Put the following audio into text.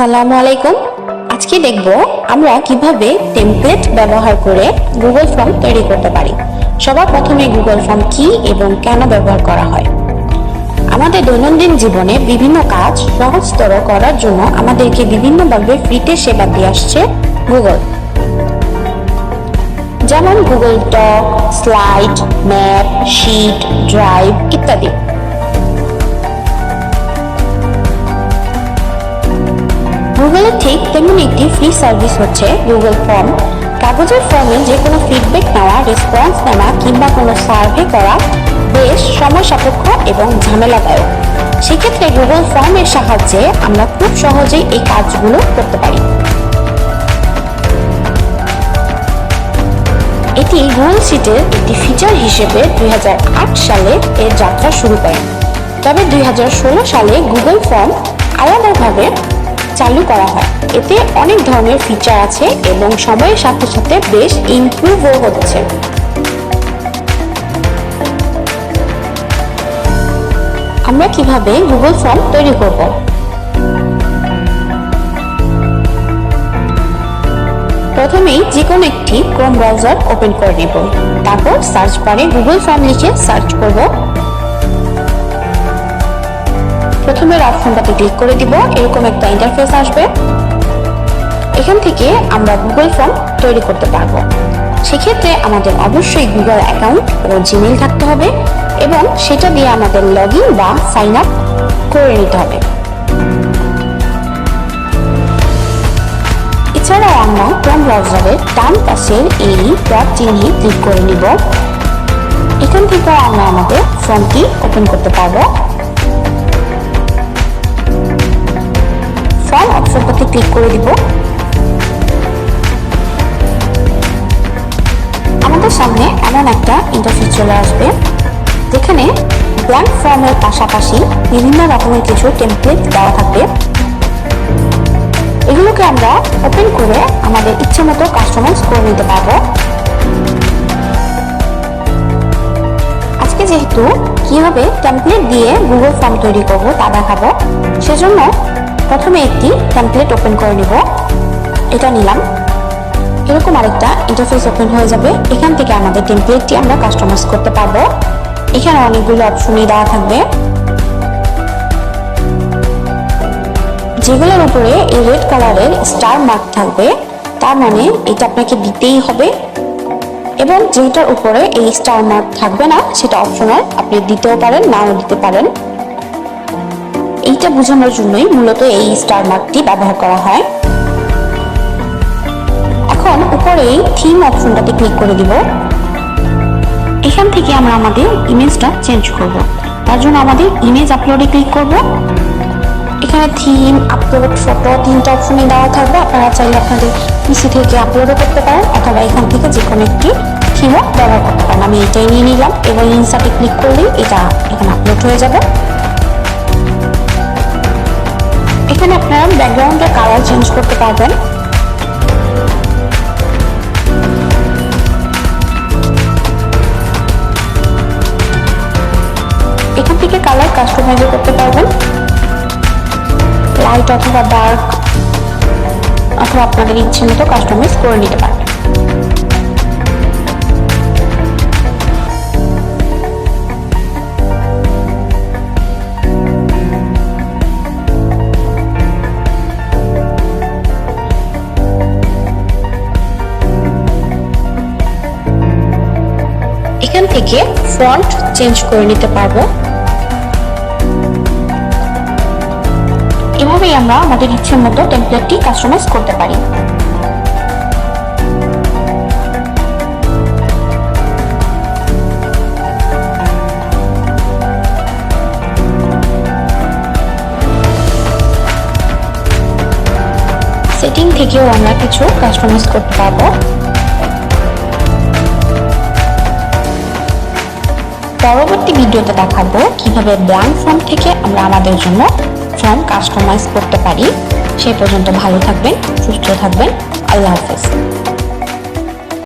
আসসালামু আলাইকুম। আজকে দেখব আমরা কিভাবে টেমপ্লেট ব্যবহার করে গুগল ফর্ম তৈরি করতে পারি। সবার প্রথমে গুগল ফর্ম কি এবং কেন ব্যবহার করা হয়। আমাদের দৈনন্দিন জীবনে বিভিন্ন কাজ সহজতর করার জন্য আমাদেরকে বিভিন্নভাবে ফ্রিতে সেবা দিয়ে আসছে গুগল, যেমন Google doc, slide, map, sheet, drive ইত্যাদি। গুগলের ঠিক তেমন একটি ফ্রি সার্ভিস হচ্ছে গুগল ফর্ম। কাগজের ফর্মে যে কোনো ফিডব্যাক নেওয়া, রেসপন্স নেওয়া কিংবা কোনো সার্ভে করা বেশ সময় সাপেক্ষ এবং ঝামেলাদায়ক। সেক্ষেত্রে গুগল ফর্মের সাহায্যে আমরা খুব সহজেই এই কাজগুলো করতে পারি। এটি গুগল শিটের একটি ফিচার হিসেবে 2008 সালে এর যাত্রা শুরু করে। তবে 2016 সালে গুগল ফর্ম আলাদাভাবে চালু করা হয়। এতে অনেক ধরনের ফিচার আছে এবং সময়ের সাথে সাথে বেশ ইমপ্রুভও হচ্ছে। আমরা কিভাবে গুগল ফর্ম তৈরি করব? প্রথমেই যে কোনো একটি ক্রোম ব্রাউজার ওপেন করে নেব। তারপর সার্চ বারে গুগল ফর্ম লিখে সার্চ করব। প্রথমের অপশনটাতে ক্লিক করে দিব। এরকম একটা ইন্টারফেস আসবে। এখান থেকে আমরা গুগল ফর্ম তৈরি করতে পারবো। সেক্ষেত্রে আমাদের অবশ্যই গুগল অ্যাকাউন্ট ও জিমেইল থাকতে হবে এবং সেটা দিয়ে আমাদের লগইন বা সাইন আপ করে নিতে হবে। এছাড়াও আমরা ক্রোম ব্রাউজারের ডান পাশের এই ডট চিহ্নে ক্লিক করে নিব। এখান থেকে আমরা আমাদের ফর্মটি ওপেন করতে পারবো। ফর্ম অপশনটাতে ক্লিক করে দিব। আমাদের সামনে এমন একটা ইন্টারফেস চলে আসবে যেখানে ব্ল্যাঙ্ক ফর্মের পাশাপাশি বিভিন্ন রকমের কিছু টেমপ্লেট দেওয়া থাকবে। এগুলোকে আমরা ওপেন করে আমাদের ইচ্ছে মতো কাস্টমাইজ করে নিতে পারবো। আজকে যেহেতু কিভাবে টেমপ্লেট দিয়ে গুগল ফর্ম তৈরি করব তা দেখাবো, সেজন্য প্রথমে একটি টেমপ্লেট ওপেন করে নিব। এটা নিলাম। এরকম আরেকটা ইন্টারফেস ওপেন হয়ে যাবে। এখান থেকে আমাদের টেমপ্লেটটি আমরা কাস্টমাইজ করতে পারবো। এখানে অনেকগুলো অপশনই দেওয়া থাকবে, যেগুলোর উপরে এই রেড কালারের স্টার মার্ক থাকবে, তার মানে এটা আপনাকে দিতেই হবে। এবং যেটার উপরে এই স্টার মার্ক থাকবে না সেটা অপশনাল, আপনি দিতেও পারেন নাও দিতে পারেন। এইটা বোঝানোর জন্যই মূলত এই স্টার মার্কটি ব্যবহার করা হয়। এখন উপরে এই থিম অপশনটাতে ক্লিক করে দিব। এখান থেকে আমরা আমাদের ইমেজটা চেঞ্জ করব। তার জন্য আমাদের ইমেজ আপলোডে ক্লিক করব। এখানে থিম, আপলোড, ফটো তিনটা অপশনই দেওয়া থাকবে। আপনারা চাইলে আপনাদের পিসি থেকে আপলোডও করতে পারেন অথবা এখান থেকে যে কোনো একটি থিমও ব্যবহার করতে পারেন। আমি এটাই নিয়ে নিলাম এবং ইনসার্টে ক্লিক করলেই এটা এখানে আপলোড হয়ে যাবে। এখানে আপনারা ব্যাকগ্রাউন্ডের কালার চেঞ্জ করতে পারবেন। এখান থেকে কালার কাস্টমাইজ করতে পারবেন, লাইট অথবা ডার্ক অথবা আপনাদের ইচ্ছে মতো কাস্টমাইজ করে নিতে পারবেন। এখান থেকে ফন্ট চেঞ্জ করে নিতে পারবো। এভাবেই আমরা আমাদের ইচ্ছে মতো টেমপ্লেটটি কাস্টমাইজ করতে পারি। সেটিং থেকেও আমরা কিছু কাস্টমাইজ করতে পারবো। পরবর্তী ভিডিওতে দেখাবো কিভাবে ব্ল্যাঙ্ক ফর্ম থেকে আমরা আমাদের জন্য ফর্ম কাস্টমাইজ করতে পারি। সেই পর্যন্ত ভালো থাকবেন, সুস্থ থাকবেন। আল্লাহ হাফেজ।